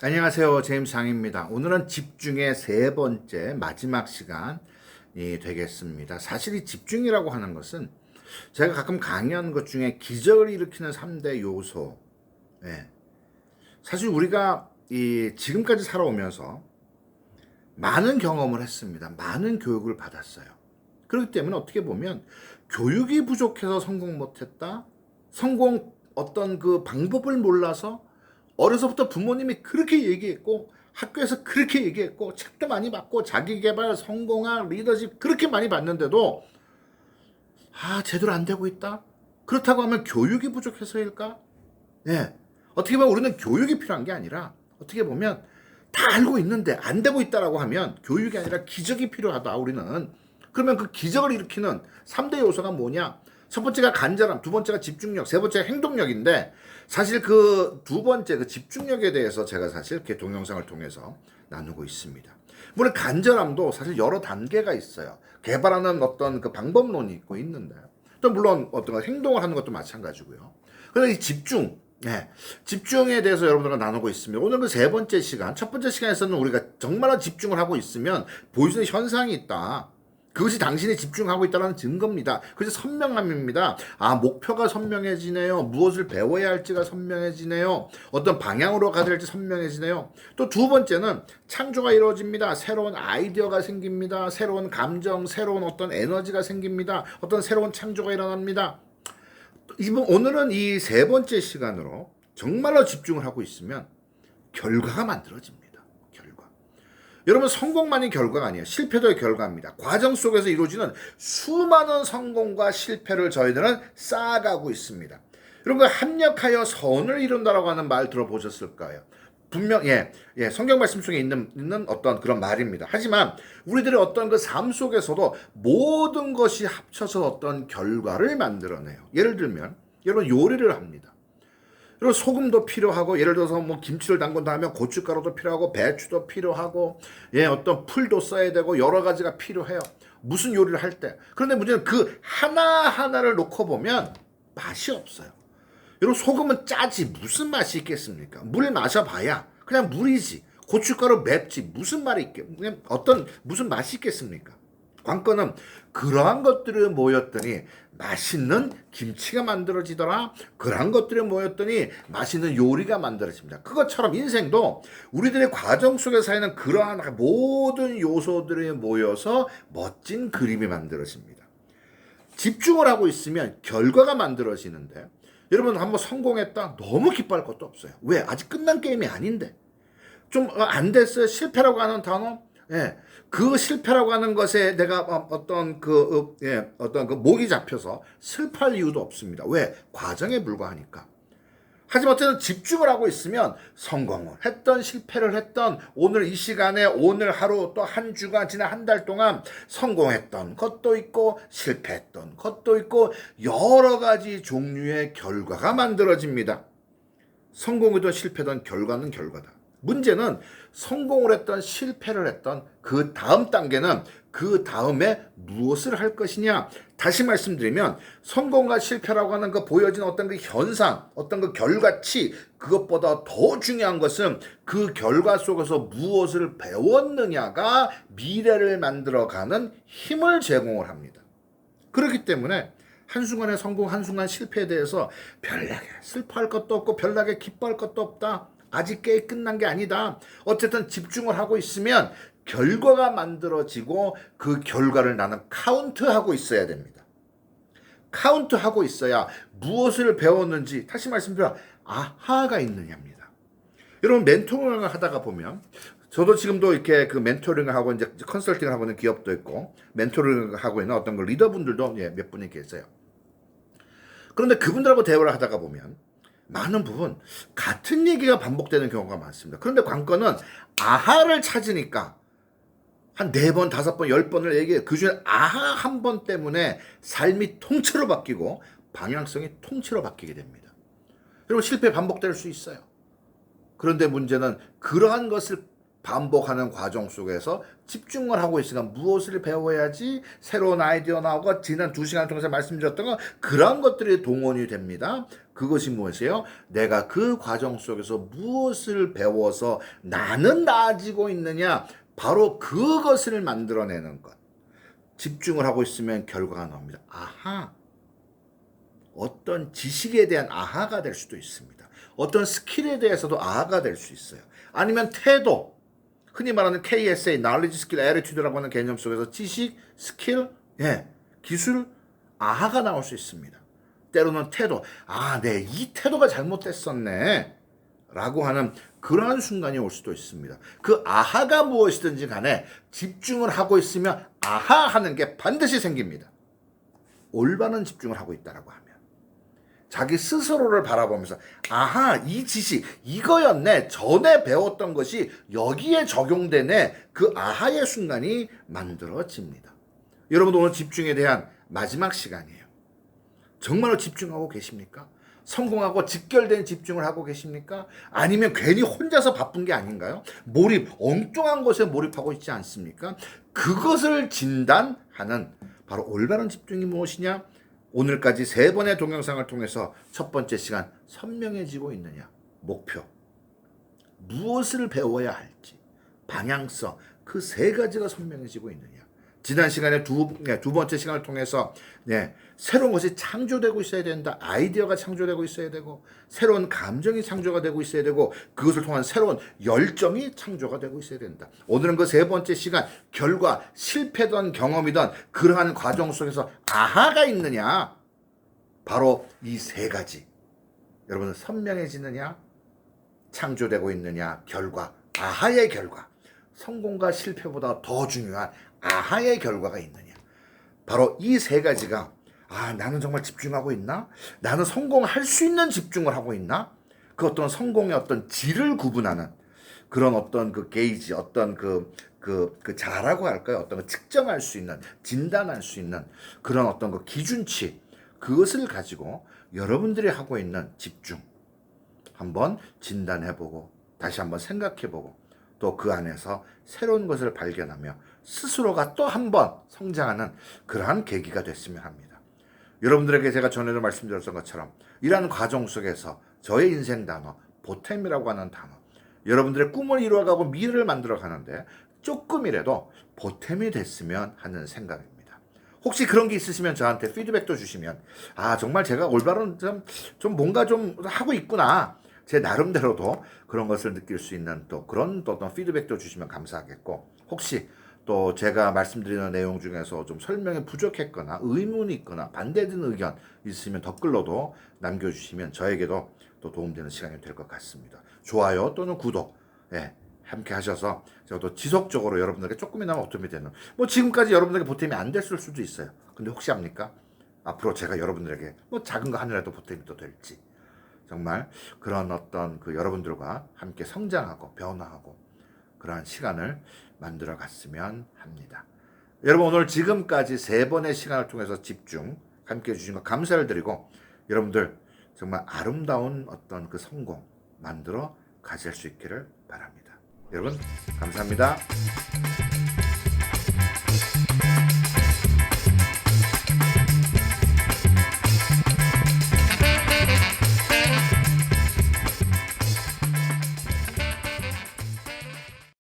안녕하세요. 제임스 장입니다. 오늘은 집중의 세 번째 마지막 시간이 되겠습니다. 사실 이 집중이라고 하는 것은 제가 가끔 강의하는 것 중에 기적을 일으키는 3대 요소. 사실 우리가 지금까지 살아오면서 많은 경험을 했습니다. 많은 교육을 받았어요. 그렇기 때문에 어떻게 보면 교육이 부족해서 성공 못했다. 성공 어떤 그 방법을 몰라서 어려서부터 부모님이 그렇게 얘기했고 학교에서 그렇게 얘기했고 책도 많이 받고 자기계발, 성공학, 리더십 그렇게 많이 받는데도 제대로 안 되고 있다. 그렇다고 하면 교육이 부족해서일까? 어떻게 보면 우리는 교육이 필요한 게 아니라 어떻게 보면 다 알고 있는데 안 되고 있다라고 하면 교육이 아니라 기적이 필요하다 우리는. 그러면 그 기적을 일으키는 3대 요소가 뭐냐? 첫 번째가 간절함, 두 번째가 집중력, 세 번째가 행동력인데 사실 그 두 번째 그 집중력에 대해서 제가 사실 이렇게 동영상을 통해서 나누고 있습니다. 물론 간절함도 사실 여러 단계가 있어요. 개발하는 어떤 그 방법론이 있고 있는데 또 물론 어떤 행동을 하는 것도 마찬가지고요. 그래서 이 집중에 대해서 여러분들과 나누고 있습니다. 오늘 그 세 번째 시간, 첫 번째 시간에서는 우리가 정말로 집중을 하고 있으면 보여주는 현상이 있다. 그것이 당신이 집중하고 있다는 증거입니다. 그래서 선명함입니다. 목표가 선명해지네요. 무엇을 배워야 할지가 선명해지네요. 어떤 방향으로 가야 될지 선명해지네요. 또 두 번째는 창조가 이루어집니다. 새로운 아이디어가 생깁니다. 새로운 감정, 새로운 어떤 에너지가 생깁니다. 어떤 새로운 창조가 일어납니다. 오늘은 이 세 번째 시간으로 정말로 집중을 하고 있으면 결과가 만들어집니다. 여러분 성공만이 결과가 아니에요. 실패도 결과입니다. 과정 속에서 이루어지는 수많은 성공과 실패를 저희들은 쌓아가고 있습니다. 여러분 합력하여 선을 이룬다라고 하는 말 들어보셨을까요? 분명 성경 말씀 속에 있는 어떤 그런 말입니다. 하지만 우리들의 어떤 그 삶 속에서도 모든 것이 합쳐서 어떤 결과를 만들어내요. 예를 들면 여러분 요리를 합니다. 그리고 소금도 필요하고 예를 들어서 뭐 김치를 담근다 하면 고춧가루도 필요하고 배추도 필요하고 어떤 풀도 써야 되고 여러 가지가 필요해요. 무슨 요리를 할 때. 그런데 문제는 그 하나하나를 놓고 보면 맛이 없어요. 여러분 소금은 짜지 무슨 맛이 있겠습니까? 물 마셔봐야 그냥 물이지. 고춧가루 맵지 무슨 무슨 맛이 있겠습니까? 관건은 그러한 것들이 모였더니 맛있는 김치가 만들어지더라. 그러한 것들이 모였더니 맛있는 요리가 만들어집니다. 그것처럼 인생도 우리들의 과정 속에 쌓이는 그러한 모든 요소들이 모여서 멋진 그림이 만들어집니다. 집중을 하고 있으면 결과가 만들어지는데 여러분 한번 성공했다. 너무 기뻐할 것도 없어요. 왜? 아직 끝난 게임이 아닌데. 좀 안 됐어요. 실패라고 하는 단어. 그 실패라고 하는 것에 내가 어떤 목이 잡혀서 슬퍼할 이유도 없습니다. 왜? 과정에 불과하니까. 하지만 어쨌든 집중을 하고 있으면 성공을 했던 실패를 했던 오늘 이 시간에 오늘 하루 또 한 주간 지난 한 달 동안 성공했던 것도 있고 실패했던 것도 있고 여러 가지 종류의 결과가 만들어집니다. 성공이든 실패든 결과는 결과다. 문제는 성공을 했던 실패를 했던 그 다음 단계는 그 다음에 무엇을 할 것이냐. 다시 말씀드리면 성공과 실패라고 하는 그 보여진 어떤 그 현상, 어떤 그 결과치, 그것보다 더 중요한 것은 그 결과 속에서 무엇을 배웠느냐가 미래를 만들어가는 힘을 제공을 합니다. 그렇기 때문에 한순간의 성공, 한순간 실패에 대해서 별나게 슬퍼할 것도 없고 별나게 기뻐할 것도 없다. 아직 게임 끝난 게 아니다. 어쨌든 집중을 하고 있으면 결과가 만들어지고 그 결과를 나는 카운트하고 있어야 됩니다. 카운트하고 있어야 무엇을 배웠는지 다시 말씀드려 아하가 있느냐입니다. 여러분 멘토링을 하다가 보면 저도 지금도 이렇게 그 멘토링을 하고 이제 컨설팅을 하고 있는 기업도 있고 멘토링을 하고 있는 어떤 그 리더분들도 몇 분이 계세요. 그런데 그분들하고 대화를 하다가 보면 많은 부분 같은 얘기가 반복되는 경우가 많습니다. 그런데 관건은 아하를 찾으니까 한 4번, 5번, 10번을 얘기해요. 그중에 아하 한 번 때문에 삶이 통째로 바뀌고 방향성이 통째로 바뀌게 됩니다. 여러분 실패 반복될 수 있어요. 그런데 문제는 그러한 것을 반복하는 과정 속에서 집중을 하고 있으니까 무엇을 배워야지 새로운 아이디어 나오고 지난 2시간 통해서 말씀드렸던 건 그런 것들이 동원이 됩니다. 그것이 무엇이에요? 내가 그 과정 속에서 무엇을 배워서 나는 나아지고 있느냐, 바로 그것을 만들어내는 것. 집중을 하고 있으면 결과가 나옵니다. 아하. 어떤 지식에 대한 아하가 될 수도 있습니다. 어떤 스킬에 대해서도 아하가 될 수 있어요. 아니면 태도, 흔히 말하는 KSA, Knowledge, Skill, Attitude라고 하는 개념 속에서 지식, 스킬, 기술, 아하가 나올 수 있습니다. 때로는 태도, 이 태도가 잘못됐었네 라고 하는 그러한 순간이 올 수도 있습니다. 그 아하가 무엇이든지 간에 집중을 하고 있으면 아하 하는 게 반드시 생깁니다. 올바른 집중을 하고 있다라고 하면 자기 스스로를 바라보면서 아하, 이 지식 이거였네, 전에 배웠던 것이 여기에 적용되네, 그 아하의 순간이 만들어집니다. 여러분, 오늘 집중에 대한 마지막 시간이에요. 정말로 집중하고 계십니까? 성공하고 직결된 집중을 하고 계십니까? 아니면 괜히 혼자서 바쁜 게 아닌가요? 엉뚱한 것에 몰입하고 있지 않습니까? 그것을 진단하는 바로 올바른 집중이 무엇이냐? 오늘까지 3번의 동영상을 통해서 첫 번째 시간, 선명해지고 있느냐, 목표, 무엇을 배워야 할지, 방향성, 그 3가지가 선명해지고 있느냐. 지난 시간에 두 번째 시간을 통해서 새로운 것이 창조되고 있어야 된다. 아이디어가 창조되고 있어야 되고, 새로운 감정이 창조가 되고 있어야 되고, 그것을 통한 새로운 열정이 창조가 되고 있어야 된다. 오늘은 그 3번째 시간, 결과, 실패든 경험이든 그러한 과정 속에서 아하가 있느냐, 바로 이 3가지. 여러분은 선명해지느냐, 창조되고 있느냐, 결과, 아하의 결과. 성공과 실패보다 더 중요한 아하의 결과가 있느냐. 바로 이 3가지가 나는 정말 집중하고 있나? 나는 성공할 수 있는 집중을 하고 있나? 그 어떤 성공의 어떤 질을 구분하는 그런 어떤 그 게이지, 어떤 그 자라고 할까요? 어떤 걸 측정할 수 있는, 진단할 수 있는 그런 어떤 그 기준치, 그것을 가지고 여러분들이 하고 있는 집중 한번 진단해보고 다시 한번 생각해보고 또 그 안에서 새로운 것을 발견하며 스스로가 또 한 번 성장하는 그러한 계기가 됐으면 합니다. 여러분들에게 제가 전에도 말씀드렸던 것처럼 이러한 과정 속에서 저의 인생 단어, 보탬이라고 하는 단어, 여러분들의 꿈을 이루어가고 미래를 만들어가는데 조금이라도 보탬이 됐으면 하는 생각입니다. 혹시 그런 게 있으시면 저한테 피드백도 주시면 정말 제가 올바른 좀 뭔가 좀 하고 있구나, 제 나름대로도 그런 것을 느낄 수 있는 또 그런 어떤 피드백도 주시면 감사하겠고, 혹시 또 제가 말씀드리는 내용 중에서 좀 설명이 부족했거나 의문이 있거나 반대되는 의견 있으면 댓글로도 남겨주시면 저에게도 또 도움되는 시간이 될 것 같습니다. 좋아요 또는 구독 함께 하셔서 제가 또 지속적으로 여러분들에게 조금이나마 보탬이 되는, 지금까지 여러분들에게 보탬이 안 됐을 수도 있어요. 근데 혹시 압니까? 앞으로 제가 여러분들에게 작은 거 하나라도 보탬이 또 될지, 정말 그런 어떤 그 여러분들과 함께 성장하고 변화하고 그러한 시간을 만들어 갔으면 합니다. 여러분, 오늘 지금까지 3번의 시간을 통해서 집중 함께 해주신 것 감사를 드리고, 여러분들 정말 아름다운 어떤 그 성공 만들어 가질 수 있기를 바랍니다. 여러분 감사합니다.